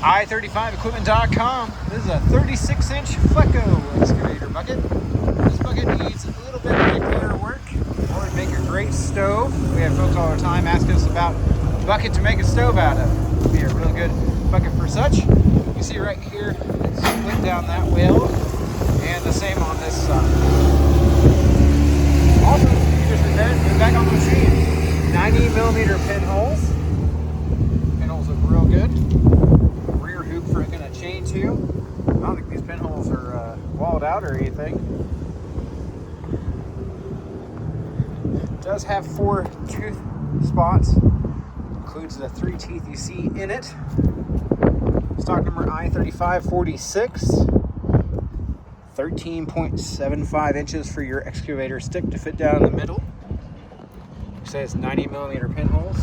i35equipment.com. This is a 36-inch FLECO excavator bucket. This bucket needs a little bit of cleaner work, or it'd make a great stove. We have folks all the time ask us about a bucket to make a stove out of. It'd be a real good bucket for such. You see right here, it's split down that weld, and the same on this side. Also, you just repaired, put it back on the machine. 90mm pinholes. Pinholes look real good. Rear hoop for it gonna chain to. I don't think these pinholes are walled out or anything. It does have 4 tooth spots. Includes the 3 teeth you see in it. Stock number I3546. 13.75 inches for your excavator stick to fit down in the middle. You say it's 90mm pinholes.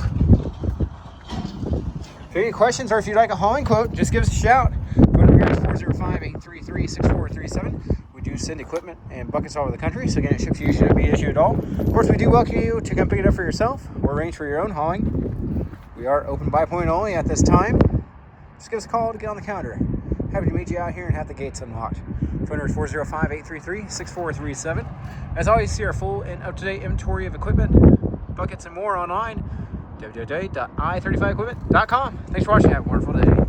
If you have any questions or if you'd like a hauling quote, just give us a shout. Phone number here is 405-833-6437. We do send equipment and buckets all over the country, so again, it ships you shouldn't be an issue at all. Of course, we do welcome you to come pick it up for yourself or arrange for your own hauling. We are open by appointment only at this time. Just give us a call to get on the calendar. Happy to meet you out here and have the gates unlocked. Phone number is 405-833-6437. As always, see our full and up-to-date inventory of equipment, buckets, and more online. www.i35equipment.com. Thanks for watching. Have a wonderful day.